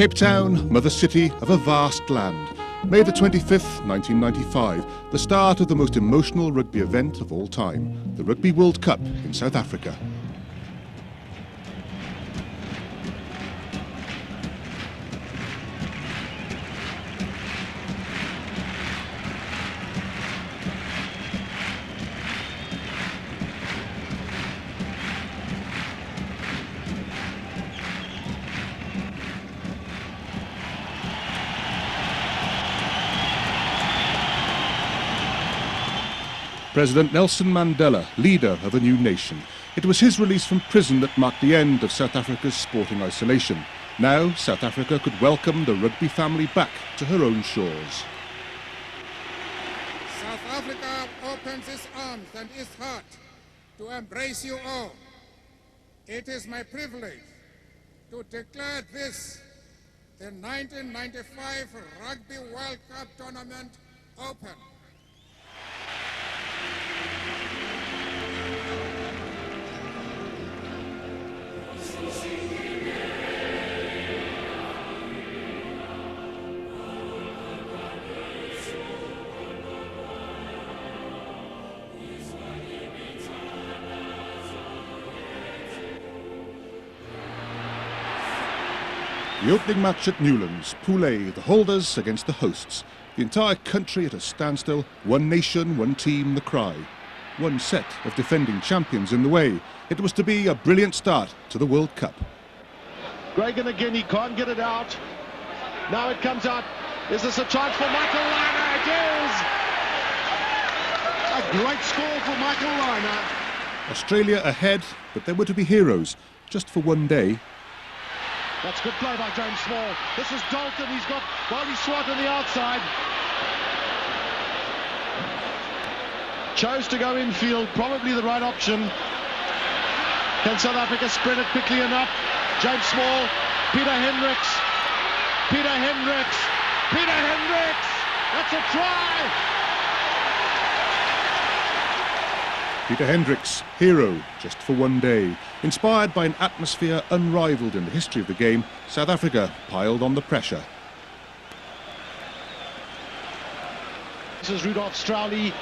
Cape Town, mother city of a vast land. May the 25th, 1995, the start of the most emotional rugby event of all time, the Rugby World Cup in South Africa. President Nelson Mandela, leader of a new nation. It was his release from prison that marked the end of South Africa's sporting isolation. Now, South Africa could welcome the rugby family back to her own shores. South Africa opens its arms and its heart to embrace you all. It is my privilege to declare this, the 1995 Rugby World Cup tournament, open. The opening match at Newlands, Pool A, the holders against the hosts. The entire country at a standstill, one nation, one team, the cry. One set of defending champions in the way. It was to be a brilliant start to the World Cup. Gregan again, he can't get it out. Now it comes out. Is this a chance for Michael Liner? It is! A great score for Michael Liner. Australia ahead, but there were to be heroes, just for one day. That's good play by James Small. This is Dalton, he's got Wally Swart on the outside. Chose to go infield, probably the right option. Can South Africa spread it quickly enough? James Small, Peter Hendricks, that's a try! Peter Hendricks, hero, just for one day. Inspired by an atmosphere unrivaled in the history of the game, South Africa piled on the pressure. This is Rudolf Strowley.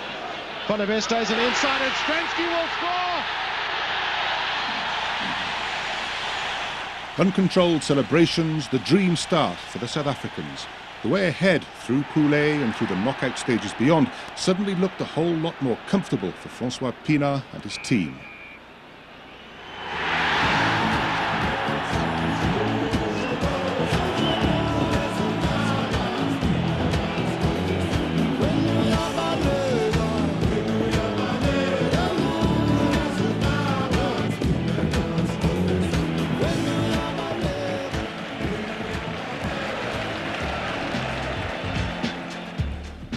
Van der Westhuizen is an inside and Stransky will score! Uncontrolled celebrations, the dream start for the South Africans. The way ahead through Pool A and through the knockout stages beyond suddenly looked a whole lot more comfortable for Francois Pienaar and his team.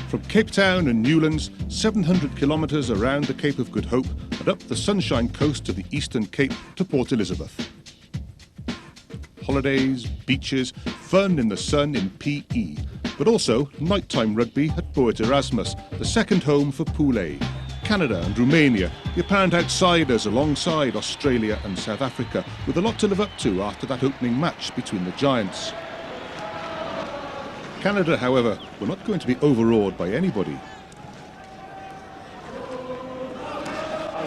From Cape Town and Newlands, 700 kilometres around the Cape of Good Hope and up the Sunshine Coast of the Eastern Cape to Port Elizabeth. Holidays, beaches, fun in the sun in PE, but also nighttime rugby at Boet Erasmus, the second home for Pool A. Canada and Romania, the apparent outsiders alongside Australia and South Africa, with a lot to live up to after that opening match between the giants. Canada, however, were not going to be overawed by anybody.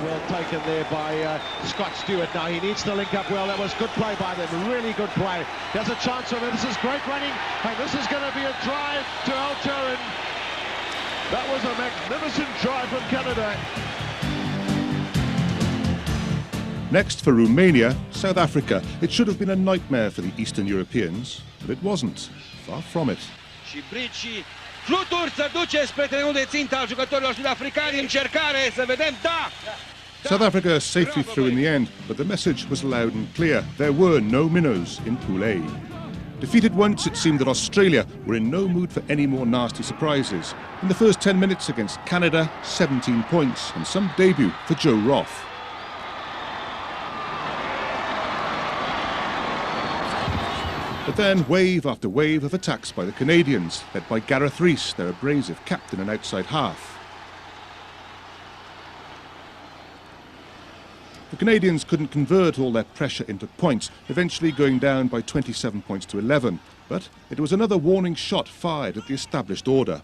Well taken there by Scott Stewart. Now he needs to link up well. That was good play by them, really good play. There's a chance of it. This is great running, and this is going to be a try to Alturin. That was a magnificent try from Canada. Next for Romania, South Africa. It should have been a nightmare for the Eastern Europeans, but it wasn't. Far from it. Și Brici Fluturi să duce spre terenul de țintă al jucătorilor sud-africani. Încercare, să vedem, da! South Africa safely through in the end, but the message was loud and clear. There were no minnows in Pool A. Defeated once, it seemed that Australia were in no mood for any more nasty surprises. In the first 10 minutes against Canada, 17 points and some debut for Joe Roth. But then wave after wave of attacks by the Canadians, led by Gareth Rees, their abrasive captain and outside half. The Canadians couldn't convert all their pressure into points, eventually going down by 27 points to 11. But it was another warning shot fired at the established order.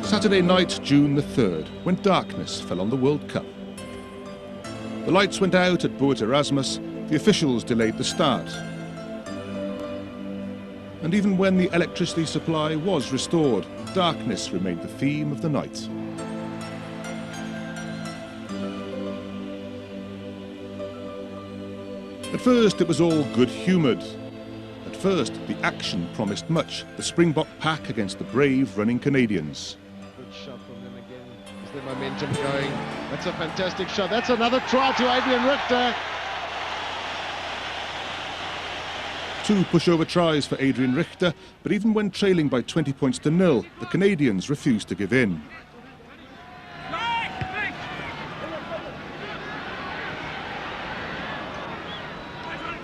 Saturday night, June the 3rd, when darkness fell on the World Cup. The lights went out at Boet Erasmus, the officials delayed the start. And even when the electricity supply was restored, darkness remained the theme of the night. At first it was all good-humoured. At first the action promised much, the Springbok pack against the brave running Canadians. Good shot from them again. Is the momentum going? That's a fantastic shot. That's another try to Adrian Richter. 2 pushover tries for Adrian Richter, but even when trailing by 20 points to 0, the Canadians refused to give in.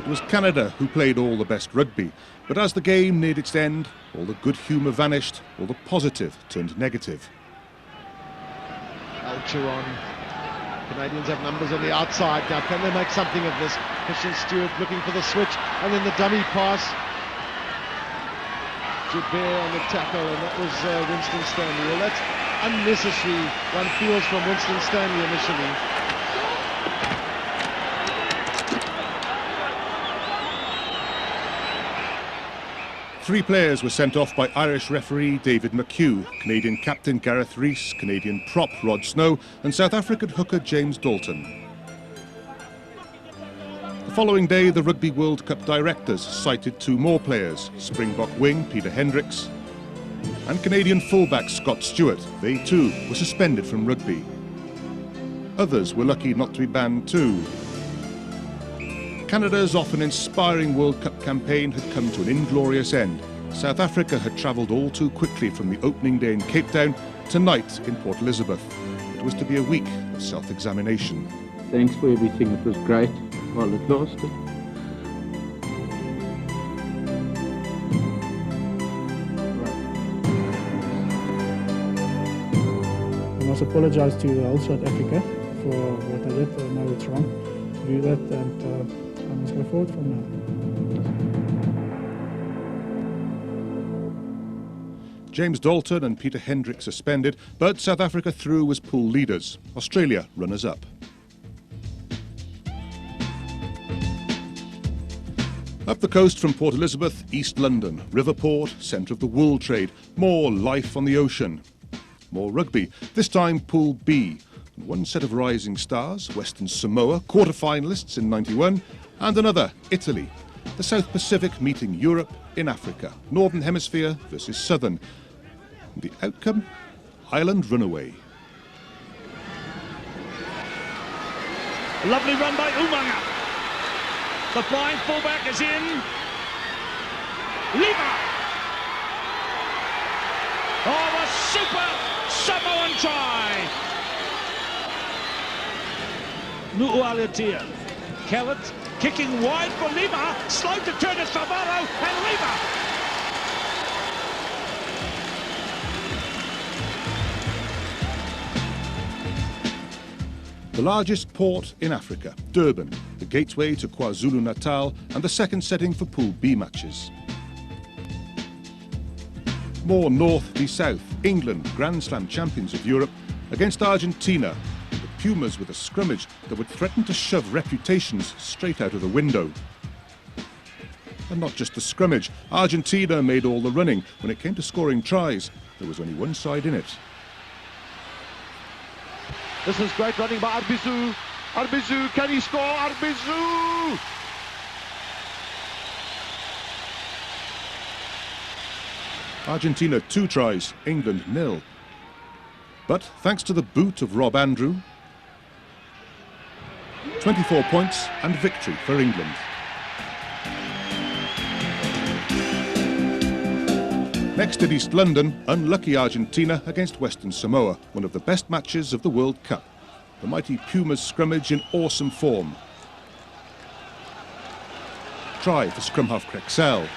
It was Canada who played all the best rugby, but as the game neared its end, all the good humour vanished, all the positive turned negative. Alturon. Canadians have numbers on the outside. Now can they make something of this? Christian Stewart looking for the switch, and then the dummy pass. Joubert on the tackle, and that was Winston Stanley. Well, that's unnecessary, one feels, from Winston Stanley initially. Three players were sent off by Irish referee David McHugh, Canadian captain Gareth Rees, Canadian prop Rod Snow and South African hooker James Dalton. The following day, the Rugby World Cup directors cited 2 more players, Springbok wing Peter Hendricks and Canadian fullback Scott Stewart. They too were suspended from rugby. Others were lucky not to be banned too. Canada's often inspiring World Cup campaign had come to an inglorious end. South Africa had travelled all too quickly from the opening day in Cape Town to night in Port Elizabeth. It was to be a week of self-examination. Thanks for everything, it was great while it lasted. I must apologise to the whole South Africa for what I did. I know it's wrong to do that, and I must go forward from now. James Dalton and Peter Hendricks suspended, but South Africa through as pool leaders. Australia runners-up. Up the coast from Port Elizabeth, East London, Riverport, centre of the wool trade, more life on the ocean. More rugby, this time Pool B. One set of rising stars, Western Samoa, quarter-finalists in '91, and another, Italy. The South Pacific meeting Europe in Africa. Northern Hemisphere versus Southern. And the outcome? Ireland runaway. A lovely run by Umanga. The flying fullback is in. Lima. Oh, a super Samoan try. Nu'ualetia. Kellett kicking wide for Lima. Slow to turn to Savaro and Lima. The largest port in Africa, Durban, the gateway to KwaZulu-Natal and the second setting for Pool B matches. More north v south, England, Grand Slam champions of Europe, against Argentina, the Pumas with a scrummage that would threaten to shove reputations straight out of the window. And not just the scrummage, Argentina made all the running. When it came to scoring tries, there was only one side in it. This is great running by Arbizu. Arbizu, can he score? Arbizu! Argentina 2 tries, England 0. But thanks to the boot of Rob Andrew, 24 points and victory for England. Next at East London, unlucky Argentina against Western Samoa, one of the best matches of the World Cup. The mighty Pumas scrummage in awesome form. Try for scrum half Crexel.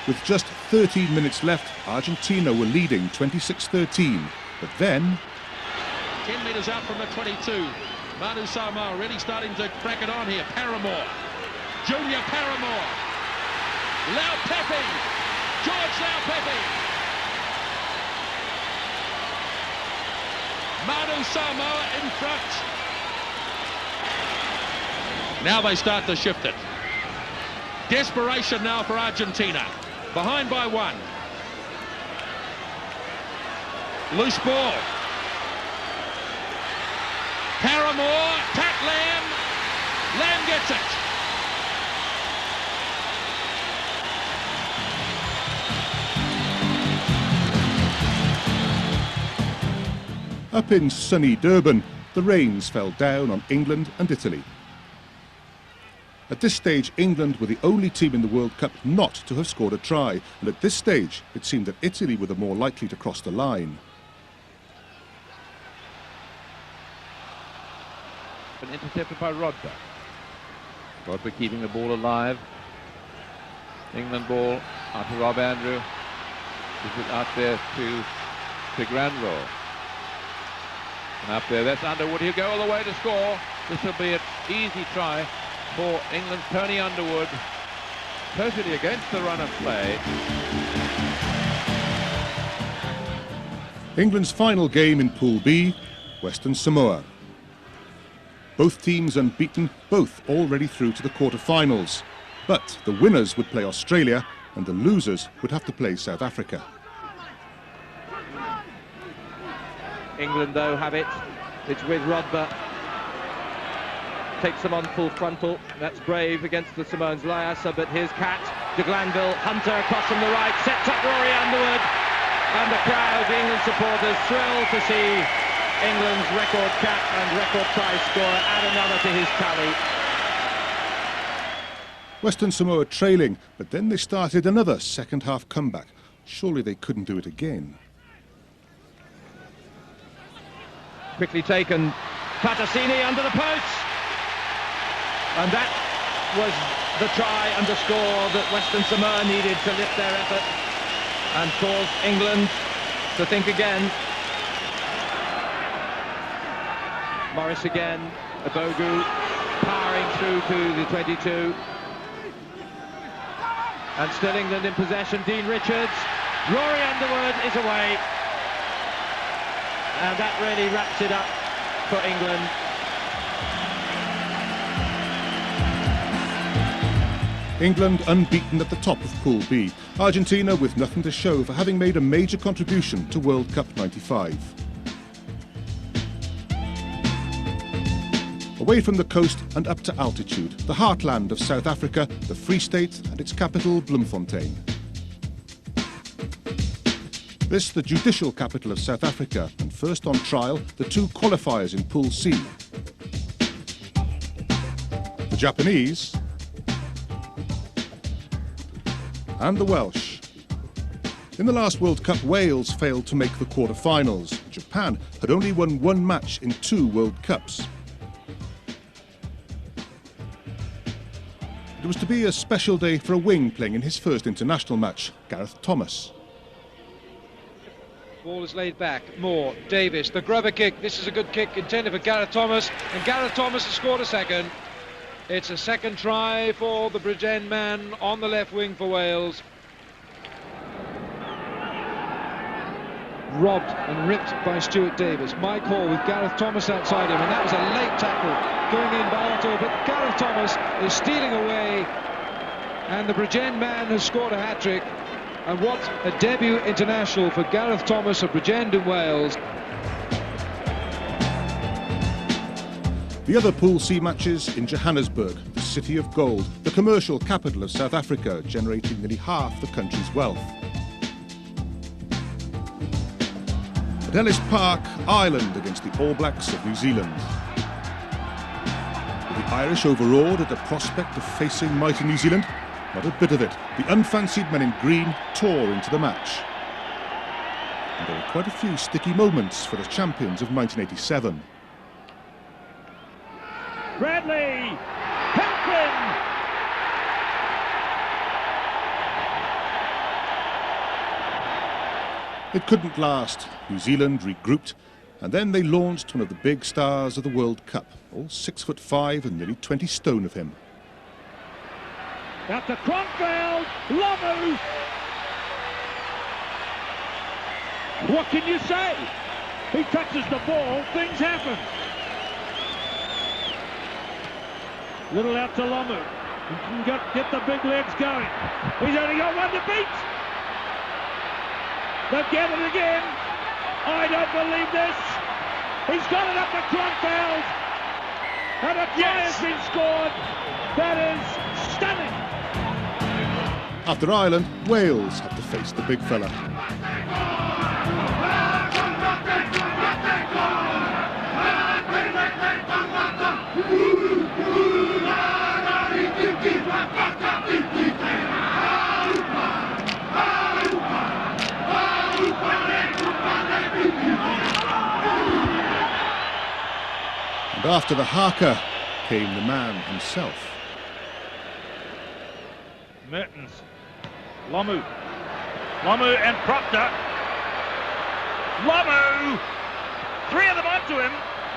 With just 13 minutes left, Argentina were leading 26-13, but then 10 metres out from the 22. Manu Samoa really starting to crack it on here. Paramore. Junior Paramore. Lau Pepe. George Lau Pepe. Manu Samoa in front. Now they start to shift it. Desperation now for Argentina. Behind by 1. Loose ball. Paramore, Pat Lamb. Lamb gets it. Up in sunny Durban, the rains fell down on England and Italy. At this stage, England were the only team in the World Cup not to have scored a try, and at this stage, it seemed that Italy were the more likely to cross the line. Been intercepted by Rodber. Rodber keeping the ball alive. England ball out to Rob Andrew. This is out there to Granville. And up there, that's Underwood. He'll go all the way to score. This will be an easy try for England's Tony Underwood. Totally against the run of play. England's final game in Pool B, Western Samoa. Both teams unbeaten, both already through to the quarter-finals. But the winners would play Australia and the losers would have to play South Africa. England, though, have it. It's with Rodber. Takes them on full frontal. That's brave against the Samoans. Lyasa, but here's Cat. De Glanville, Hunter across from the right. Sets up Rory Underwood. And the crowd, the England supporters, thrilled to see England's record cap and record try scorer add another to his tally. Western Samoa trailing, but then they started another second-half comeback. Surely they couldn't do it again. Quickly taken. Patasini under the post. And that was the try and the score that Western Samoa needed to lift their effort and cause England to think again. Morris again, Abogu powering through to the 22. And still England in possession. Dean Richards. Rory Underwood is away. And that really wraps it up for England. England unbeaten at the top of Pool B. Argentina with nothing to show for having made a major contribution to World Cup '95. Away from the coast and up to altitude, the heartland of South Africa, the Free State and its capital, Bloemfontein. This, the judicial capital of South Africa, and first on trial, the 2 qualifiers in Pool C. The Japanese and the Welsh. In the last World Cup, Wales failed to make the quarter-finals. Japan had only won 1 match in 2 World Cups. It was to be a special day for a wing playing in his first international match, Gareth Thomas. Ball is laid back. Moore, Davis, the grubber kick. This is a good kick intended for Gareth Thomas, and Gareth Thomas has scored a second. It's a second try for the Bridgend man on the left wing for Wales. Robbed and ripped by Stuart Davis. Mike Hall with Gareth Thomas outside him, and that was a late tackle going in by Otto, but Gareth Thomas is stealing away, and the Bridgend man has scored a hat-trick. And what a debut international for Gareth Thomas of Bridgend in Wales. The other Pool C matches in Johannesburg, the city of gold, the commercial capital of South Africa, generating nearly half the country's wealth. At Ellis Park, Ireland against the All Blacks of New Zealand. Were the Irish overawed at the prospect of facing mighty New Zealand? Not a bit of it. The unfancied men in green tore into the match. And there were quite a few sticky moments for the champions of 1987. Bradley! Hilton! It couldn't last. New Zealand regrouped, and then they launched one of the big stars of the World Cup, all 6'5" and nearly 20 stone of him. Out to Kronfeld, Lomu! What can you say? He touches the ball, things happen. Little out to Lomu. He can get the big legs going. He's only got one to beat. They've get it again. I don't believe this. He's got it up to Kronfeld. And a try has been scored. That is stunning. After Ireland, Wales had to face the big fella. And after the haka came the man himself. Mertens, Lomu and Proctor. Lomu! Three of them onto him,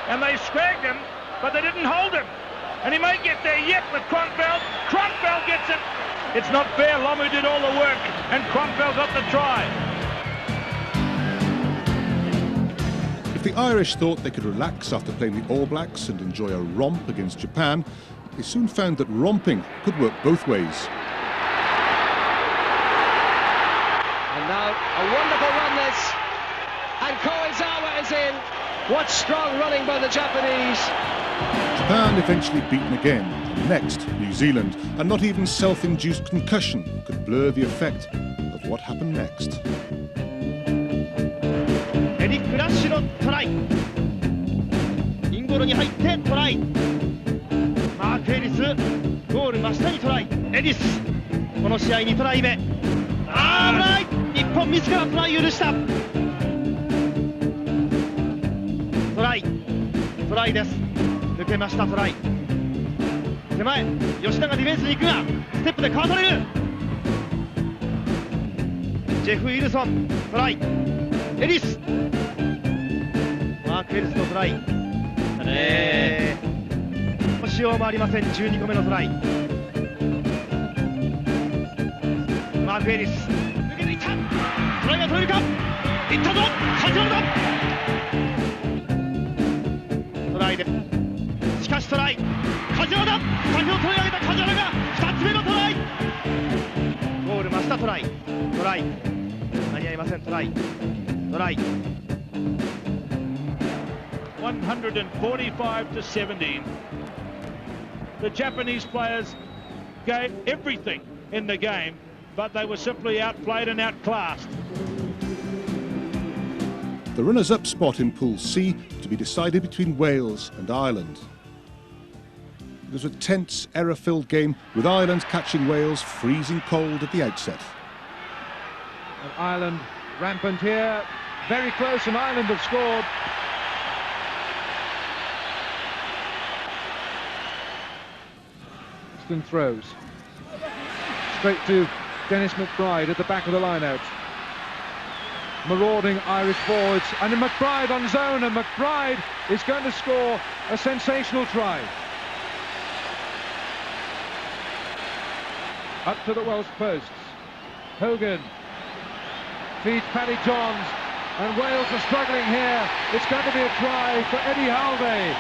and they scragged him, but they didn't hold him. And he may get there yet with Kronfeld. Kronfeld gets it. It's not fair. Lomu did all the work, and Kronfeld got the try. If the Irish thought they could relax after playing the All Blacks and enjoy a romp against Japan, they soon found that romping could work both ways. And now a wonderful run this, and Koizawa is in. What strong running by the Japanese. Japan eventually beaten again, and next New Zealand, and not even self-induced concussion could blur the effect of what happened next. エリック・ラッシュのトライ、インゴールに入ってトライ、マーク・エリス、ゴール真下にトライ、エリス、この試合2トライ目、危ない、日本自らトライを許した、トライです、抜けましたトライ、手前、吉田がディフェンスに行くが、ステップでかわされる、ジェフ・ウィルソン、トライ、エリス、マーク・エリスのトライ、しようもありません、12個目のトライ、マーク・エリス、抜けていった、トライが取れるか、いったぞ、始まるぞ、トライで、しかしトライ、梶原だ、先ほど取り上げた梶原が2つ目のトライ、ゴール真下トライ、間に合いません、トライ。 145 to 17. The Japanese players gave everything in the game, but they were simply outplayed and outclassed. The runners-up spot in Pool C to be decided between Wales and Ireland. It was a tense, error-filled game, with Ireland catching Wales freezing cold at the outset. And Ireland rampant here, very close, and Ireland have scored. Easton throws straight to Dennis McBride at the back of the line-out. Marauding Irish forwards, and McBride on zone, and McBride is going to score a sensational try. Up to the Welsh posts. Hogan feeds Paddy Johns, and Wales are struggling here. It's going to be a try for Eddie Halvey.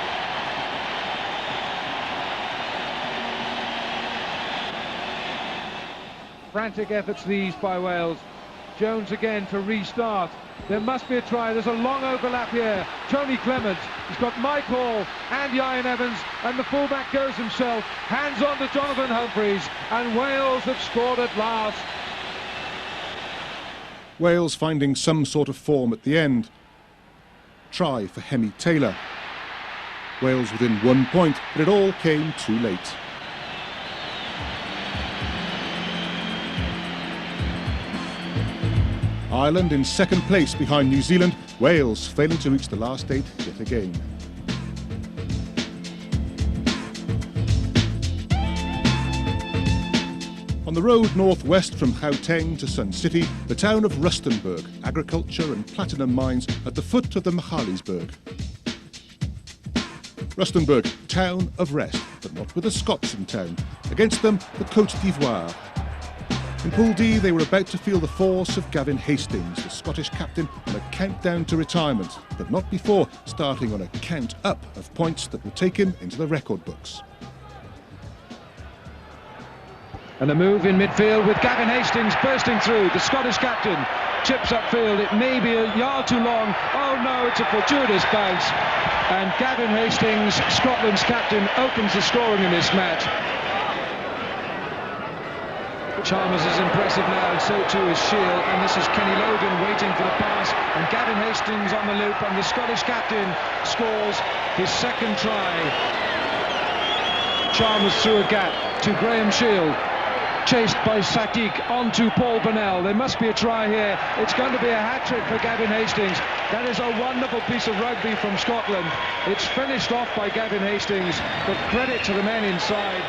Frantic efforts these by Wales. Jones again to restart. There must be a try. There's a long overlap here. Tony Clement, he's got Mike Hall and Ian Evans, and the fullback goes himself. Hands on to Jonathan Humphreys, and Wales have scored at last. Wales finding some sort of form at the end. try for Hemi Taylor. Wales within 1 point, but it all came too late. Ireland in second place behind New Zealand, Wales failing to reach the last 8 yet again. On the road northwest from Gauteng to Sun City, the town of Rustenburg, agriculture and platinum mines at the foot of the Magaliesberg. Rustenburg, town of rest, but not with the Scots in town. Against them, the Côte d'Ivoire. In Pool D, they were about to feel the force of Gavin Hastings, the Scottish captain, on a countdown to retirement, but not before starting on a count-up of points that would take him into the record books. And a move in midfield with Gavin Hastings bursting through. The Scottish captain chips upfield. It may be a yard too long. Oh no, it's a fortuitous bounce. And Gavin Hastings, Scotland's captain, opens the scoring in this match. Chalmers is impressive now, and so too is Shield. And this is Kenny Logan waiting for the pass. And Gavin Hastings on the loop, and the Scottish captain scores his second try. Chalmers through a gap to Graham Shield. Chased by Sadiq onto Paul Burnell. There must be a try here. It's going to be a hat-trick for Gavin Hastings. That is a wonderful piece of rugby from Scotland. It's finished off by Gavin Hastings, but credit to the men inside.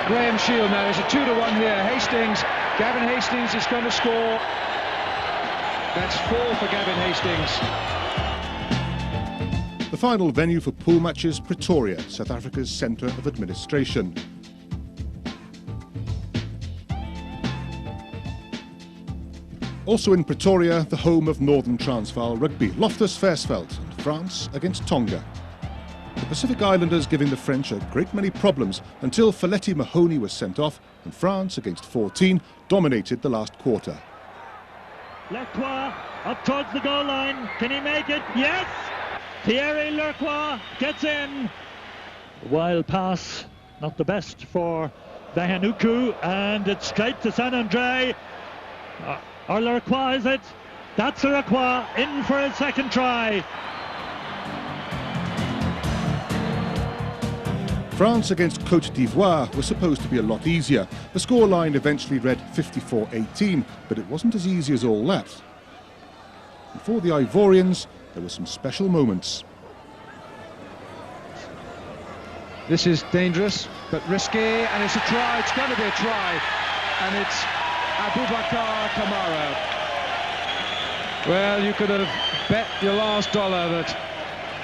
Graham Shield now is a 2-1 here. Hastings, Gavin Hastings is going to score. That's 4 for Gavin Hastings. The final venue for pool matches, Pretoria, South Africa's centre of administration. Also in Pretoria, the home of Northern Transvaal rugby, Loftus Versfeld and France against Tonga. The Pacific Islanders giving the French a great many problems until Folletti Mahoney was sent off and France against 14 dominated the last quarter. Lacroix up towards the goal line, can he make it? Yes! Thierry Lacroix gets in. Wild pass, not the best for Bahanuku, and it's straight to San Andre. Or Lacroix, is it? That's Lacroix in for his second try. France against Côte d'Ivoire was supposed to be a lot easier. The scoreline eventually read 54-18, but it wasn't as easy as all that. And for the Ivorians, there were some special moments. This is dangerous, but risky, and it's a try. It's going to be a try, and it's Abubakar Kamara. Well, you could have bet your last dollar that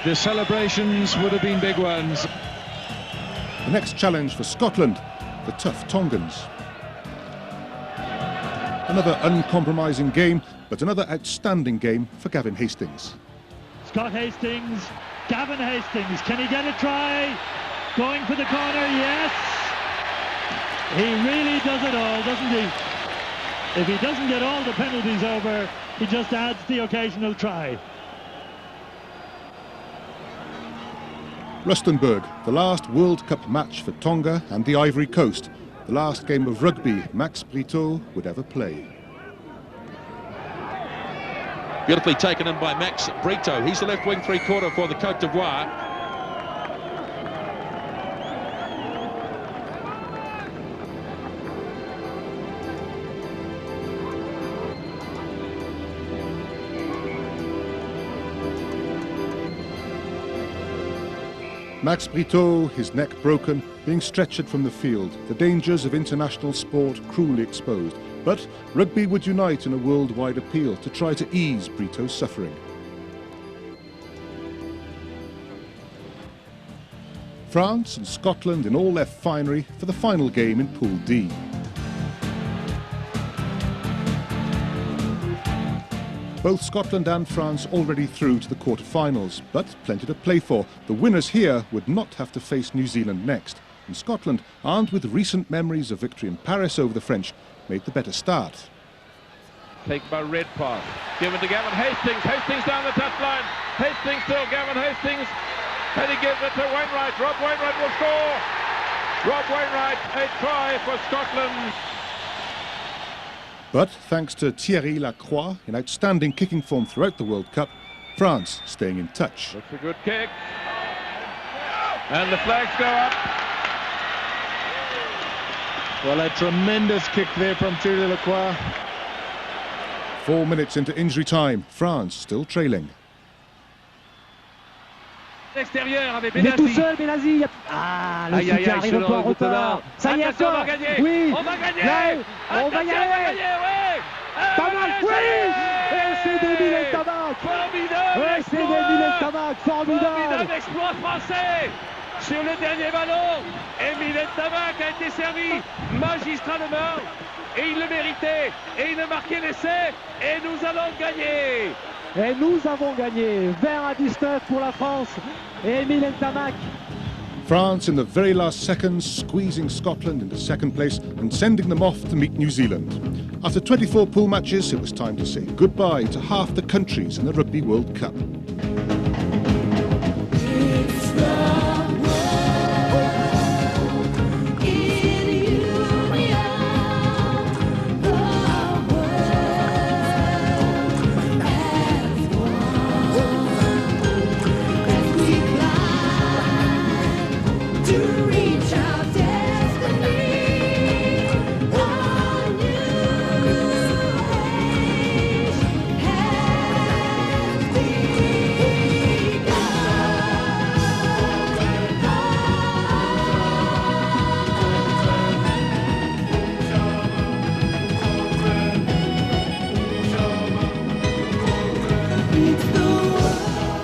the celebrations would have been big ones. The next challenge for Scotland, the tough Tongans. Another uncompromising game, but another outstanding game for Gavin Hastings. Scott Hastings, Gavin Hastings, can he get a try? Going for the corner, yes! He really does it all, doesn't he? If he doesn't get all the penalties over, he just adds the occasional try. Rustenburg, the last World Cup match for Tonga and the Ivory Coast, the last game of rugby Max Brito would ever play. Beautifully taken in by Max Brito. He's the left wing three-quarter for the Côte d'Ivoire. Max Brito, his neck broken, being stretchered from the field, the dangers of international sport cruelly exposed. But rugby would unite in a worldwide appeal to try to ease Brito's suffering. France and Scotland in all their finery for the final game in Pool D. Both Scotland and France already through to the quarter-finals, but plenty to play for. The winners here would not have to face New Zealand next. And Scotland, armed with recent memories of victory in Paris over the French, made the better start. Taken by Redpath, given to Gavin Hastings. Hastings down the touchline. Hastings still, Gavin Hastings. And he gives it to Wainwright. Rob Wainwright will score. Rob Wainwright, a try for Scotland. But thanks to Thierry Lacroix, in outstanding kicking form throughout the World Cup, France staying in touch. That's a good kick. And the flags go up. Well, a tremendous kick there from Thierry Lacroix. 4 minutes into injury time, France still trailing. Il est tout seul, Benazzi. Ah, le soutien arrive un peu en retard. Ça y est, encore. Oui. On va gagner. On va y aller. Tamac, oui. Et c'est Émile Tamac. Formidable. Et c'est Émile Tamac, formidable. Formidable exploit français. Sur le dernier ballon, Émile Tamac a été servi magistralement. Et il le méritait. Et il a marqué l'essai. Et nous allons gagner. Et nous avons gagné 20-19 pour la France et Émile Tamac. France in the very last seconds squeezing Scotland into second place and sending them off to meet New Zealand. After 24 pool matches, it was time to say goodbye to half the countries in the Rugby World Cup.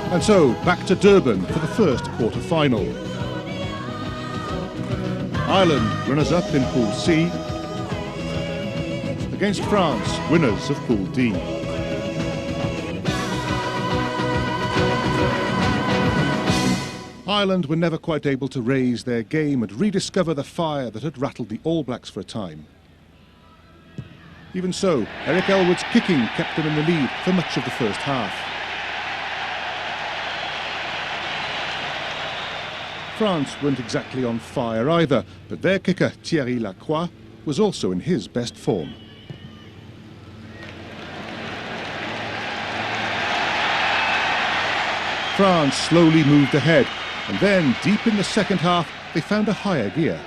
And so, back to Durban for the first quarter-final. Ireland, runners-up in Pool C, against France, winners of Pool D. Ireland were never quite able to raise their game and rediscover the fire that had rattled the All Blacks for a time. Even so, Eric Elwood's kicking kept them in the lead for much of the first half. France weren't exactly on fire either, but their kicker, Thierry Lacroix, was also in his best form. France slowly moved ahead, and then, deep in the second half, they found a higher gear.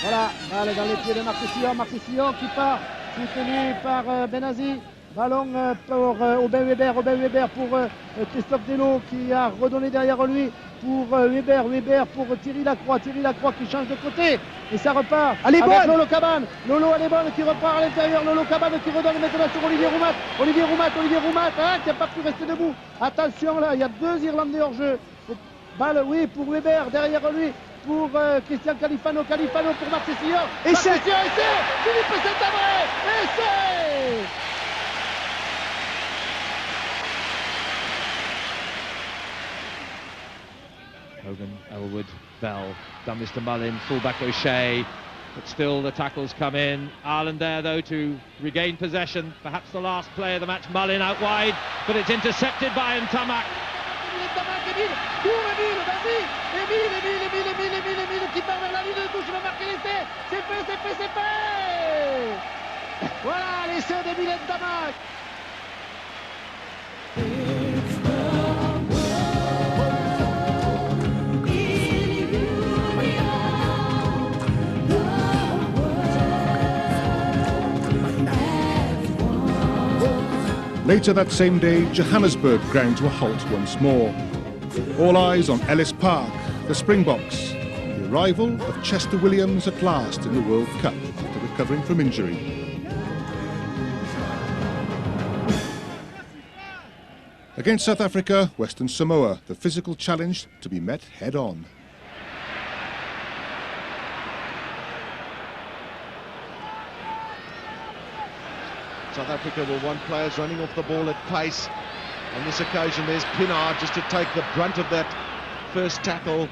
Voilà, balle dans les pieds de Marcus Fillon qui part, soutenu par Benazzi. Ballon pour Aubin Weber pour Christophe Delot qui a redonné derrière lui pour Weber pour Thierry Lacroix qui change de côté et ça repart avec Lolo Cabane. Lolo elle est bonne qui repart à l'intérieur, Lolo Cabane qui redonne maintenant sur Olivier Roumat qui n'a pas pu rester debout. Attention là, il y a 2 Irlandais hors jeu. Balle oui pour Weber, derrière lui pour Christian Califano pour Marc Sillon. Essai Philippe Saint-André, essai. Hogan, Elwood, Bell, done Mr. Mullin, fullback O'Shea, but still the tackles come in. Ireland there though to regain possession, perhaps the last play of the match. Mullin out wide, but it's intercepted by Ntamak. Émile qui part vers la ligne de touche, il va marquer l'essai. C'est fait. Voilà l'essai d'Émile Ntamak. Later that same day, Johannesburg ground to a halt once more. All eyes on Ellis Park, the Springboks, the arrival of Chester Williams at last in the World Cup after recovering from injury. Against South Africa, Western Samoa, the physical challenge to be met head-on. South Africa will want players running off the ball at pace. On this occasion, there's Pinar just to take the brunt of that first tackle.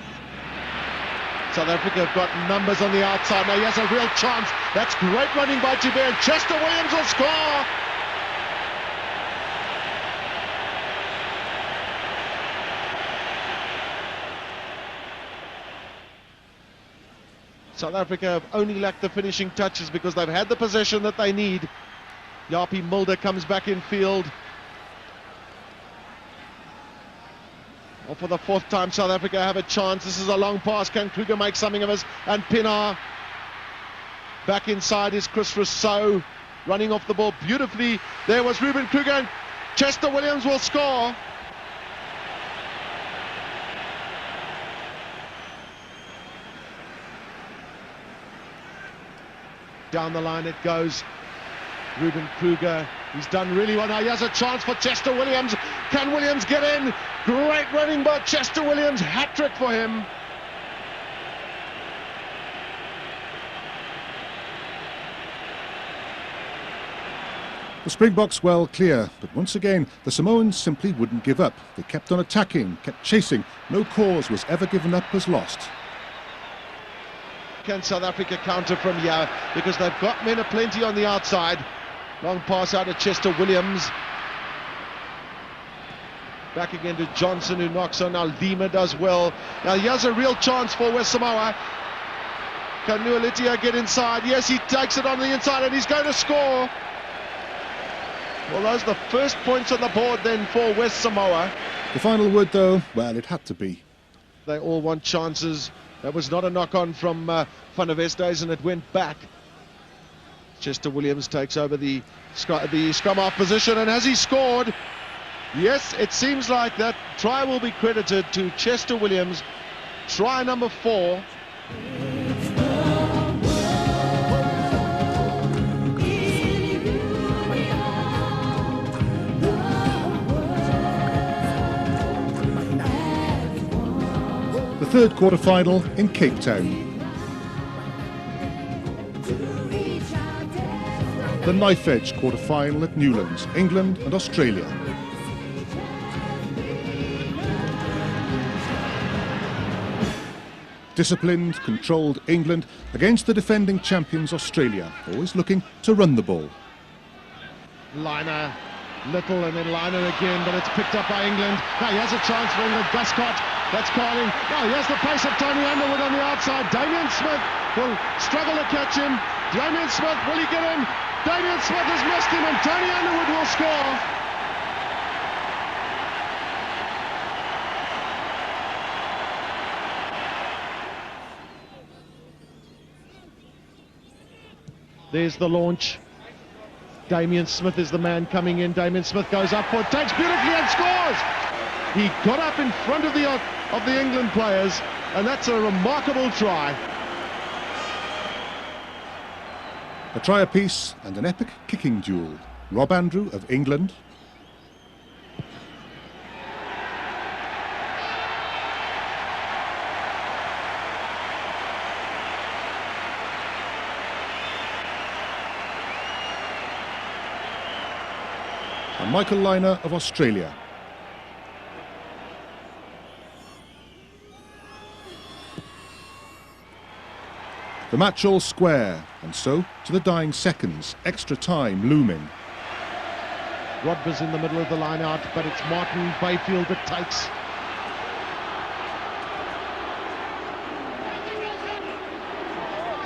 South Africa have got numbers on the outside. Now he has a real chance. That's great running by Joubert. Chester Williams will score. South Africa have only lacked the finishing touches because they've had the possession that they need. Yapi Mulder comes back in field. Well, for the fourth time, South Africa have a chance. This is a long pass. Can Kruger make something of us? And Pienaar. Back inside is Chris Rousseau, running off the ball beautifully. There was Ruben Kruger, and Chester Williams will score. Down the line it goes. Ruben Kruger, he's done really well. Now he has a chance for Chester Williams. Can Williams get in? Great running by Chester Williams. Hat-trick for him. The Springboks well clear, but once again the Samoans simply wouldn't give up. They kept on attacking, kept chasing. No cause was ever given up as lost. Can South Africa counter from here? Because they've got men aplenty on the outside. Long pass out to Chester Williams. Back again to Johnson, who knocks on. Aldima does well. Now he has a real chance for West Samoa. Can Nualitia get inside? Yes, he takes it on the inside and he's going to score. Well, those are the first points on the board then for West Samoa. The final word, though, well, it had to be. They all want chances. That was not a knock-on from Van der Westhuizen, and it went back. Chester Williams takes over the scrum half position, and has he scored? Yes, it seems like that try will be credited to Chester Williams. Try number 4. The third quarter-final in Cape Town. The knife-edge quarter-final at Newlands, England and Australia. Disciplined, controlled England against the defending champions Australia, always looking to run the ball. Liner, Little, and then Liner again, but it's picked up by England. Now he has a chance for England. Guscott, that's Carling. Now he has the pace of Tony Underwood on the outside. Damien Smith will struggle to catch him. Damien Smith, will he get him? Damien Smith has missed him, and Tony Underwood will score. There's the launch. Damien Smith is the man coming in. Damien Smith goes up for it, takes beautifully and scores! He got up in front of the England players, and that's a remarkable try. A try apiece and an epic kicking duel. Rob Andrew of England. And Michael Liner of Australia. The match all square, and so to the dying seconds, extra time looming. Rodber's in the middle of the line out, but it's Martin Bayfield that takes.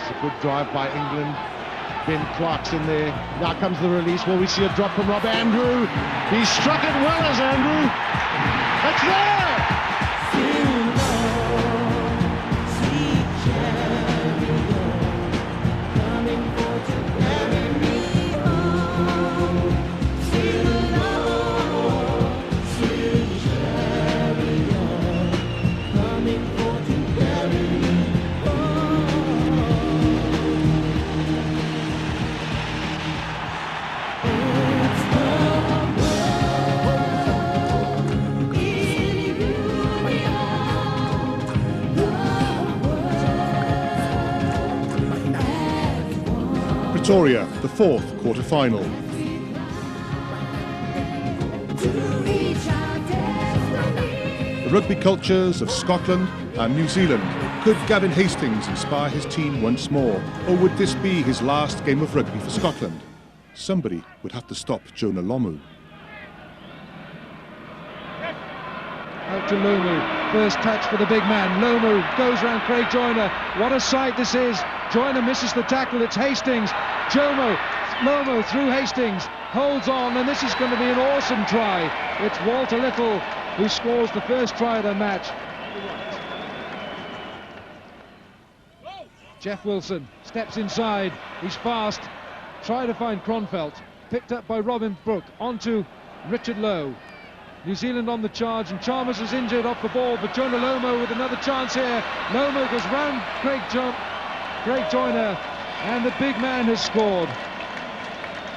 It's a good drive by England. Ben Clark's in there. Now comes the release. Will we see a drop from Rob Andrew? He struck it well as Andrew. It's there! Pretoria, the fourth quarter-final. The rugby cultures of Scotland and New Zealand. Could Gavin Hastings inspire his team once more? Or would this be his last game of rugby for Scotland? Somebody would have to stop Jonah Lomu. Out to Lomu. First touch for the big man. Lomu goes round Craig Joyner. What a sight this is. Joyner misses the tackle. It's Hastings. Lomu through Hastings. Holds on, and this is going to be an awesome try. It's Walter Little who scores the first try of the match. Jeff Wilson steps inside. He's fast. Try to find Kronfeldt. Picked up by Robin Brooke. Onto Richard Lowe. New Zealand on the charge, and Chalmers is injured off the ball, but Jonah Lomo with another chance here. Lomo goes round Craig Joyner, and the big man has scored.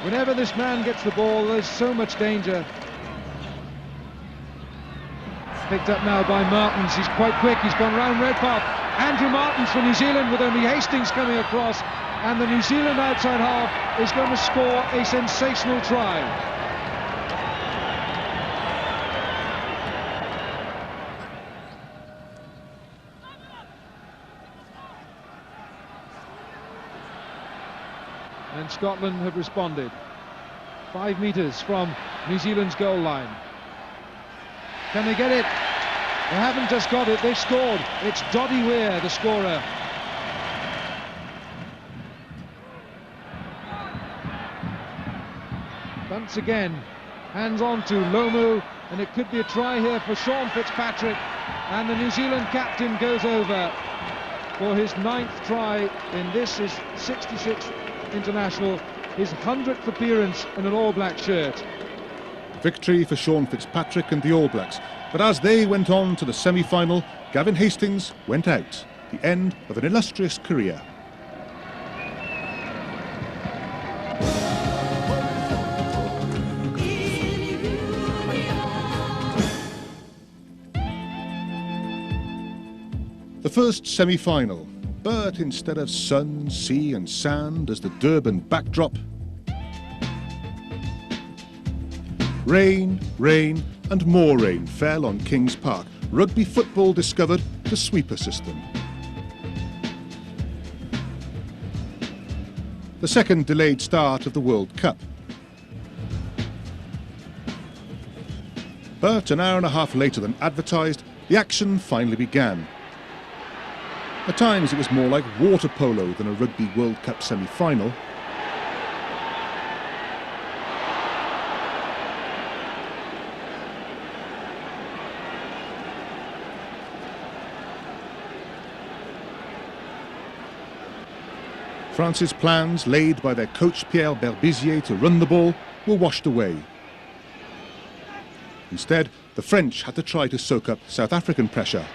Whenever this man gets the ball, there's so much danger. Picked up now by Martins. He's quite quick. He's gone round Redpath. Andrew Martins for New Zealand, with only Hastings coming across, and the New Zealand outside half is going to score a sensational try. And Scotland have responded. 5 metres from New Zealand's goal line. Can they get it? They haven't just got it, they've scored. It's Doddy Weir, the scorer. Once again, hands on to Lomu, and it could be a try here for Sean Fitzpatrick. And the New Zealand captain goes over for his 9th try in this, his 66th international, his 100th appearance in an All Black shirt. Victory for Sean Fitzpatrick and the All Blacks, but as they went on to the semi-final, Gavin Hastings went out, the end of an illustrious career. The first semi-final, but instead of sun, sea and sand as the Durban backdrop, rain, rain and more rain fell on Kings Park. Rugby football discovered the sweeper system. The second delayed start of the World Cup. But an hour and a half later than advertised, the action finally began. At times it was more like water polo than a Rugby World Cup semi-final. France's plans, laid by their coach Pierre Berbizier to run the ball, were washed away. Instead, the French had to try to soak up South African pressure.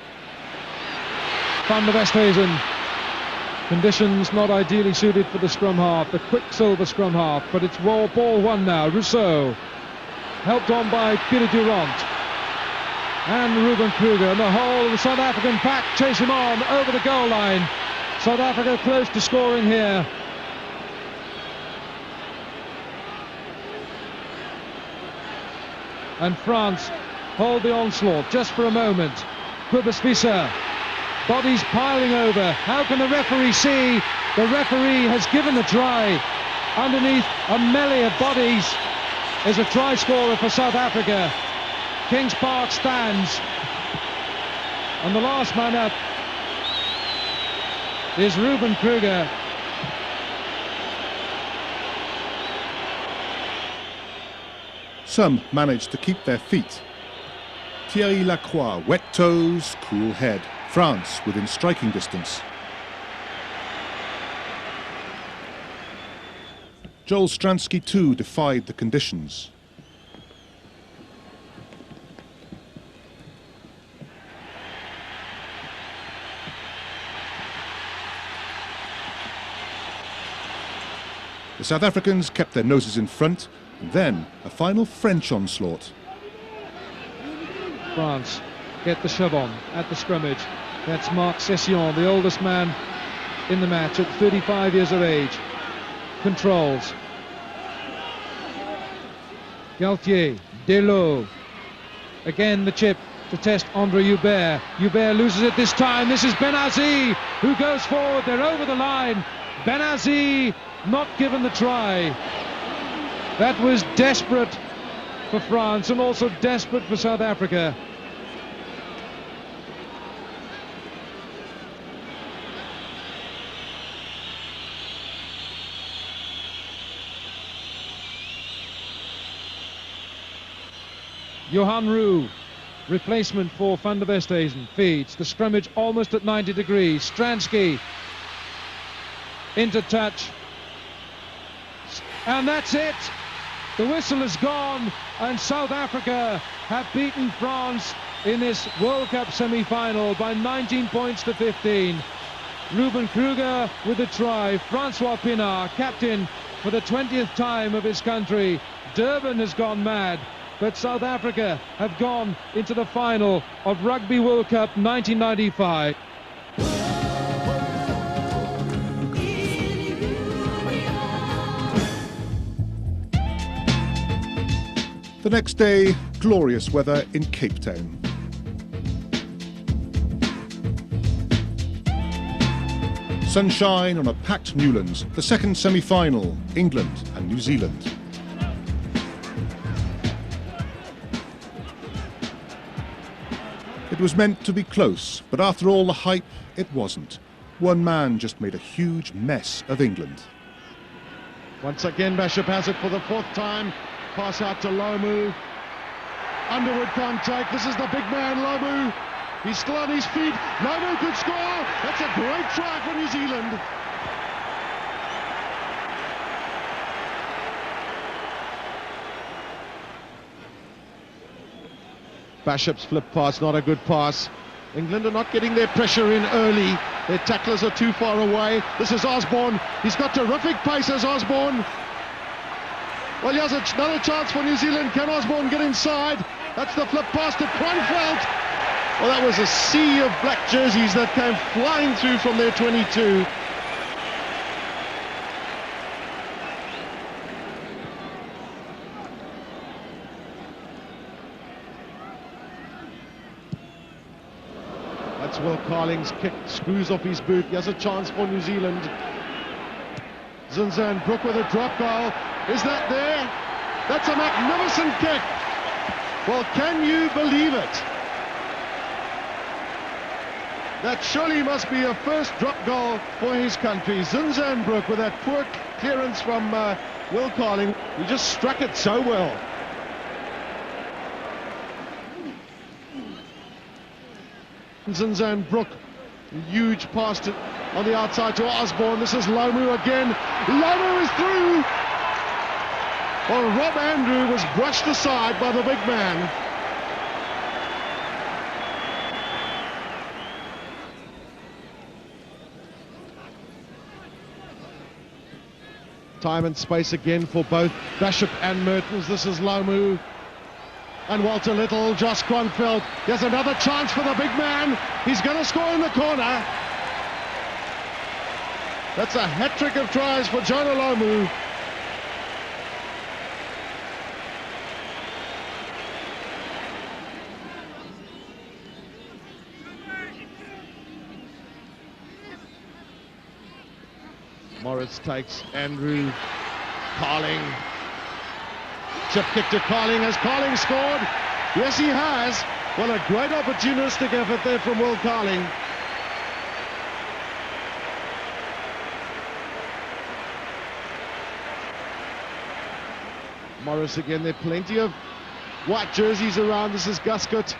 Van der Westhuizen. Conditions not ideally suited for the scrum half, the Quicksilver scrum half, but it's ball one now. Rousseau, helped on by Peter Durant and Ruben Kruger, and the whole of the South African pack chase him on over the goal line. South Africa close to scoring here. And France hold the onslaught just for a moment. Quibus-Visser. Bodies piling over. How can the referee see? The referee has given the try. Underneath a melee of bodies is a try scorer for South Africa. Kings Park stands. And the last man up is Ruben Kruger. Some managed to keep their feet. Thierry Lacroix, wet toes, cool head. France within striking distance. Joel Stransky too defied the conditions. The South Africans kept their noses in front, and then a final French onslaught. France get the shove on at the scrummage. That's Marc Session, the oldest man in the match at 35 years of age. Controls. Galtier, Delot. Again the chip to test Andre Hubert. Hubert loses it this time. This is Benazi who goes forward. They're over the line. Benazi not given the try. That was desperate for France and also desperate for South Africa. Johan Roux, replacement for Van der Westhuizen, feeds. The scrummage almost at 90 degrees. Stransky into touch. And that's it. The whistle is gone, and South Africa have beaten France in this World Cup semi-final by 19 points to 15. Ruben Kruger with the try. Francois Pinard, captain for the 20th time of his country. Durban has gone mad, but South Africa have gone into the final of Rugby World Cup 1995. The next day, glorious weather in Cape Town. Sunshine on a packed Newlands, the second semi-final, England and New Zealand. It was meant to be close, but after all the hype, it wasn't. One man just made a huge mess of England. Once again, Bishop has it for the 4th time. Pass out to Lomu. Underwood can't take. This is the big man, Lomu. He's still on his feet. Lomu could score. That's a great try for New Zealand. Bishop's flip pass, not a good pass. England are not getting their pressure in early. Their tacklers are too far away. This is Osborne. He's got terrific pace as Osborne. Well, here's another chance for New Zealand. Can Osborne get inside? That's the flip pass to Kronfeldt. Well, that was a sea of black jerseys that came flying through from their 22. That's Will Carling's kick, screws off his boot. Here's a chance for New Zealand. Zinza and Brook with a drop goal. Is that there? That's a magnificent kick. Well, can you believe it? That surely must be a first drop goal for his country. Zinza and Brook with that poor clearance from Will Carling. He just struck it so well. Zinza and Brook, huge pass on the outside to Osborne. This is Lomu again. Lomu is through. Well, Rob Andrew was brushed aside by the big man. Time and space again for both Bishop and Mertens. This is Lomu. And Walter Little, Josh Kronfeldt. There's another chance for the big man. He's going to score in the corner. That's a hat-trick of tries for Jonah Lomu. Morris takes Andrew. Carling. Chip kick to Carling. Has Carling scored? Yes, he has. Well, a great opportunistic effort there from Will Carling. Morris again. There are plenty of white jerseys around. This is Guscott.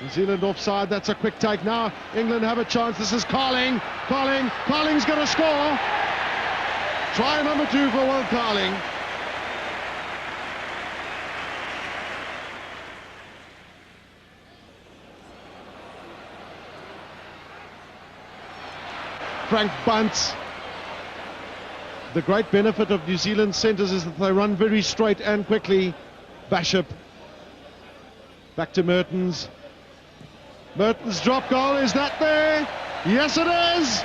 New Zealand offside. That's a quick take now. England have a chance. This is Carling. Carling's going to score. Try number 2 for Will Carling. Frank Bunce. The great benefit of New Zealand centres is that they run very straight and quickly. Bishop. Back to Mertens. Mertens' drop goal, is that there? Yes, it is!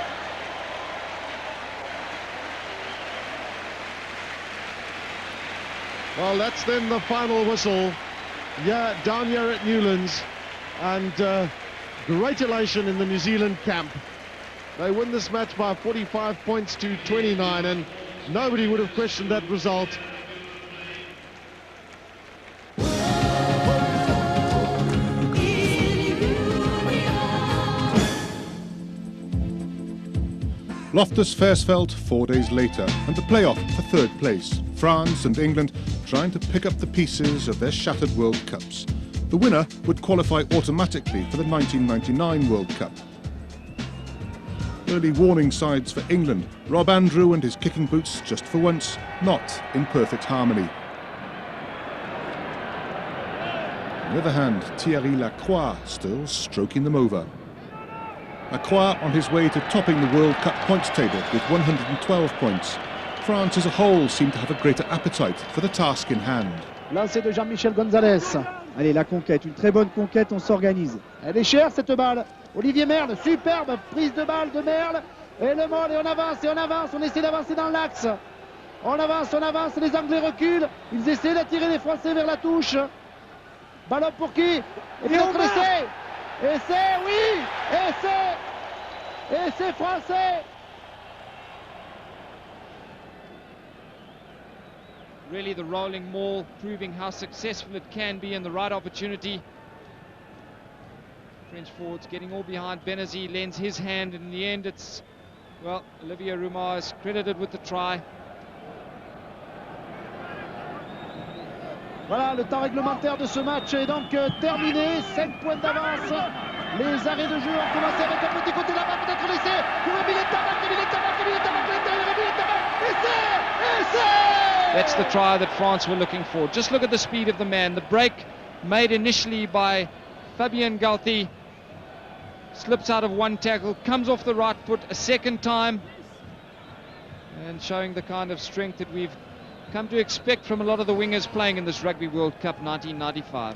Well, that's then the final whistle. Yeah, down here at Newlands. And great elation in the New Zealand camp. They win this match by 45 points to 29, and nobody would have questioned that result. Loftus Versfeld 4 days later, and the playoff for third place. France and England trying to pick up the pieces of their shattered World Cups. The winner would qualify automatically for the 1999 World Cup. Early warning signs for England. Rob Andrew and his kicking boots, just for once, not in perfect harmony. On the other hand, Thierry Lacroix still stroking them over. Lacroix on his way to topping the World Cup points table with 112 points. France as a whole seemed to have a greater appetite for the task in hand. Lancé de Jean-Michel Gonzalez. Allez, la conquête, une très bonne conquête, on s'organise. Elle est chère cette balle. Olivier Merle, superbe prise de balle de Merle. Et le Mol, et on avance, on essaie d'avancer dans l'axe. On avance, les Anglais reculent. Ils essaient d'attirer les Français vers la touche. Ballon pour qui? Et peut-être essai. Essai, oui. Essai français. Really the rolling maul proving how successful it can be in the right opportunity. French forwards getting all behind Benazzi, lends his hand, and in the end it's, well, Olivier Roumar is credited with the try. Voilà, le temps réglementaire de ce match est donc terminé. 5 points d'avance. Les arrêts de jeu ont commencé avec un petit côté là-bas, peut-être l'essai. That's the try that France were looking for. Just look at the speed of the man. The break made initially by Fabien Galthy slips out of one tackle, comes off the right foot a second time, and showing the kind of strength that we've come to expect from a lot of the wingers playing in this Rugby World Cup 1995.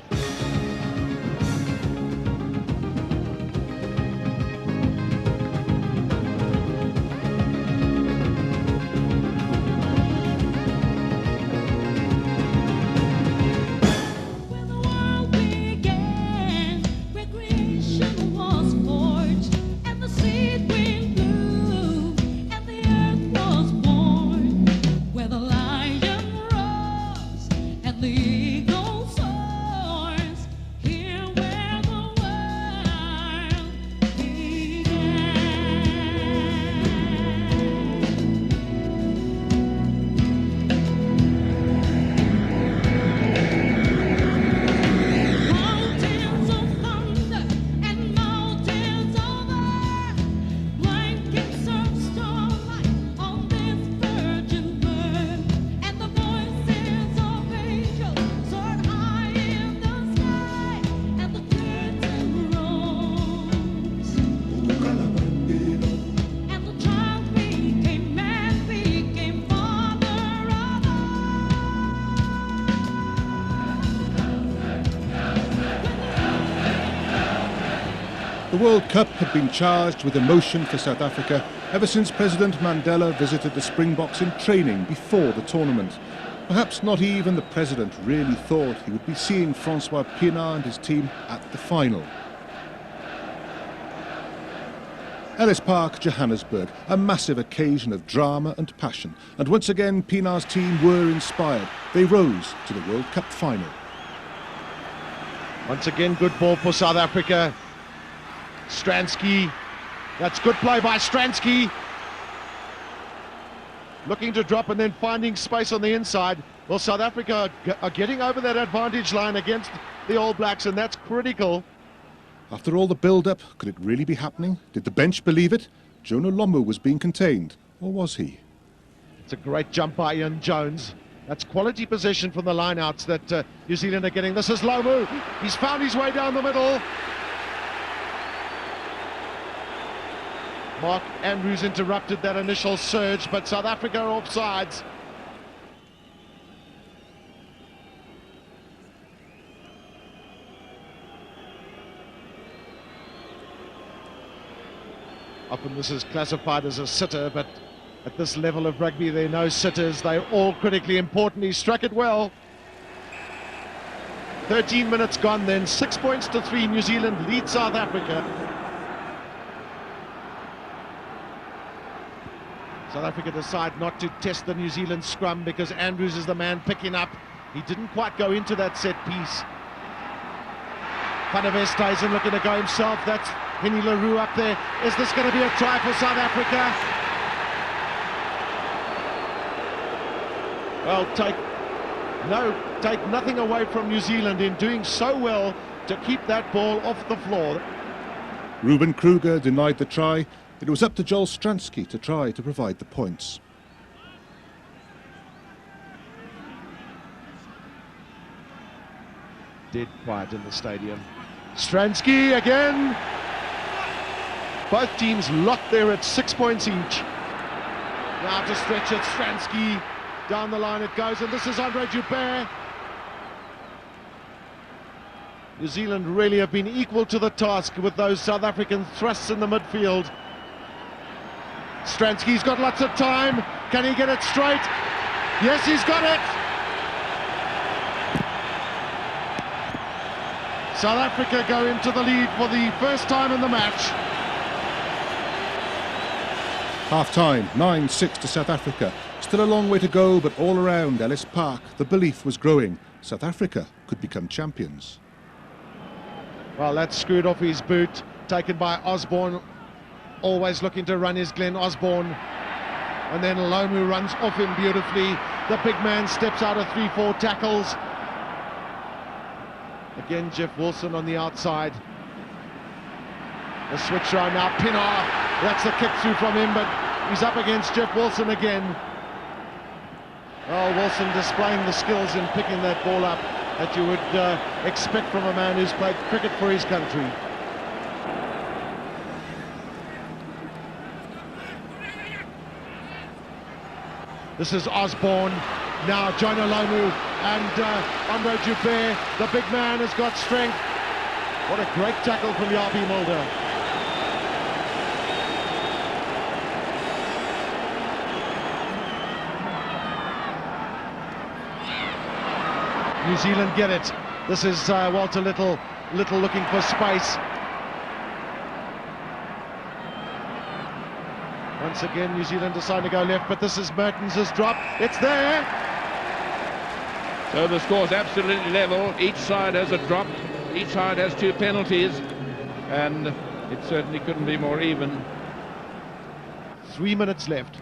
The World Cup had been charged with emotion for South Africa ever since President Mandela visited the Springboks in training before the tournament. Perhaps not even the President really thought he would be seeing Francois Pienaar and his team at the final. Ellis Park, Johannesburg, a massive occasion of drama and passion. And once again, Pienaar's team were inspired. They rose to the World Cup final. Once again, good ball for South Africa. Stransky, that's good play by Stransky. Looking to drop and then finding space on the inside. Well, South Africa are getting over that advantage line against the All Blacks, and that's critical. After all the build-up, could it really be happening? Did the bench believe it? Jonah Lomu was being contained, or was he? It's a great jump by Ian Jones. That's quality possession from the lineouts that New Zealand are getting. This is Lomu. He's found his way down the middle. Mark Andrews interrupted that initial surge, but South Africa are offsides. Often this is classified as a sitter, but at this level of rugby there are no sitters. They're all critically important. He struck it well. 13 minutes gone then, 6 points to 3. New Zealand lead South Africa. South Africa decide not to test the New Zealand scrum because Andrews is the man picking up. He didn't quite go into that set piece. Van der Westhuizen looking to go himself. That's Henny LaRue up there. Is this going to be a try for South Africa? Well, take nothing away from New Zealand in doing so well to keep that ball off the floor. Ruben Kruger denied the try. It was up to Joel Stransky to try to provide the points. Dead quiet in the stadium. Stransky again. Both teams locked there at 6 points each. Now to stretch it, Stransky. Down the line it goes, and this is Andre Joubert. New Zealand really have been equal to the task with those South African thrusts in the midfield. Stransky's got lots of time. Can he get it straight? Yes, he's got it! South Africa go into the lead for the first time in the match. Half-time, 9-6 to South Africa. Still a long way to go, but all around Ellis Park, the belief was growing. South Africa could become champions. Well, that's screwed off his boot, taken by Osborne. Always looking to run is Glenn Osborne. And then Lomu runs off him beautifully. The big man steps out of 3-4 tackles. Again, Jeff Wilson on the outside. The switch round now, Pienaar. That's the kick through from him, but he's up against Jeff Wilson again. Well, Wilson displaying the skills in picking that ball up that you would expect from a man who's played cricket for his country. This is Osborne. Now John Olomu and Andre Joubert. The big man has got strength. What a great tackle from Yabi Mulder. New Zealand get it. This is Walter Little looking for space. Once again, New Zealand decide to go left, but this is Mertens' drop. It's there. So the score's absolutely level. Each side has a drop. Each side has 2 penalties, and it certainly couldn't be more even. 3 minutes left.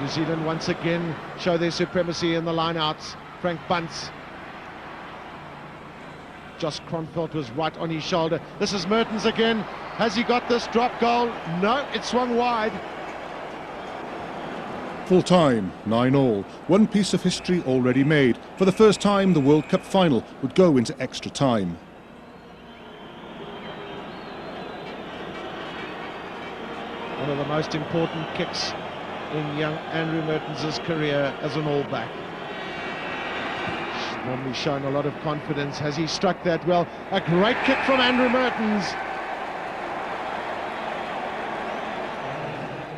New Zealand once again show their supremacy in the line-outs. Frank Bunce. Josh Kronfeld was right on his shoulder. This is Mertens again. Has he got this drop goal? No, it swung wide. Full time, 9-all. One piece of history already made. For the first time, the World Cup final would go into extra time. One of the most important kicks in young Andrew Mertens' career as an All Black. He's normally shown a lot of confidence. Has he struck that well? A great kick from Andrew Mertens.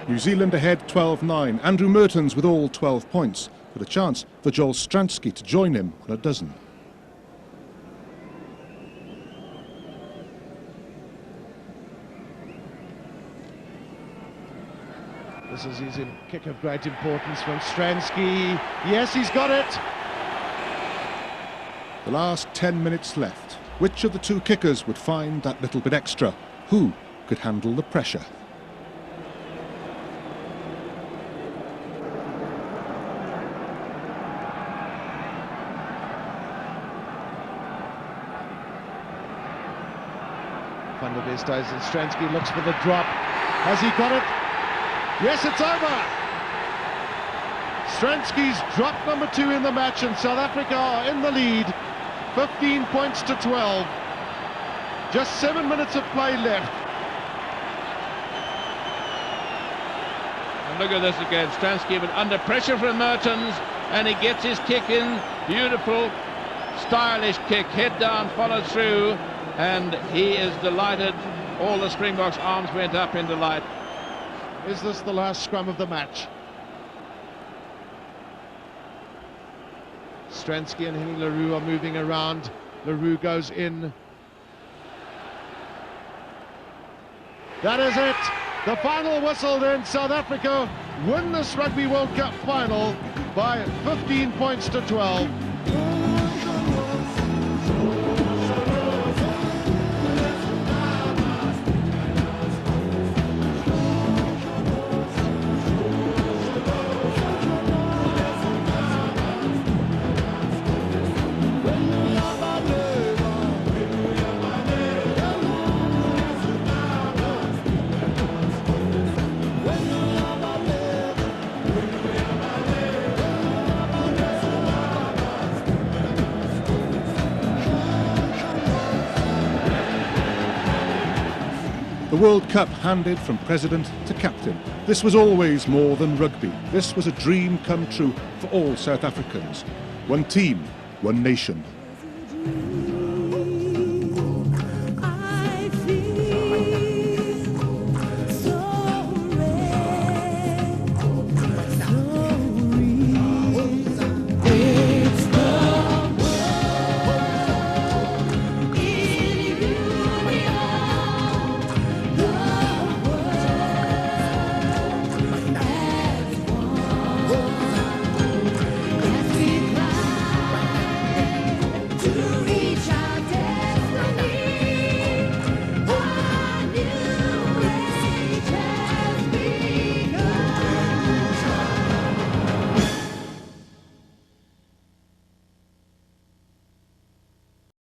New Zealand ahead 12-9. Andrew Mertens with all 12 points, but a chance for Joel Stransky to join him on a dozen. This is his kick of great importance from Stransky. Yes, he's got it. The last 10 minutes left. Which of the 2 kickers would find that little bit extra? Who could handle the pressure? Van der Westhuizen and Stransky looks for the drop. Has he got it? Yes, it's over. Stransky's drop number 2 in the match, and South Africa are in the lead, 15 points to 12. Just 7 minutes of play left. And look at this again. Stransky but under pressure from Mertens, and he gets his kick in. Beautiful, stylish kick, head down, followed through. And he is delighted. All the Springboks' arms went up in delight. Is this the last scrum of the match? Stransky and Henny LaRue are moving around. LaRue goes in. That is it. The final whistle then. South Africa win this Rugby World Cup final by 15 points to 12. World Cup handed from president to captain. This was always more than rugby. This was a dream come true for all South Africans. One team, one nation.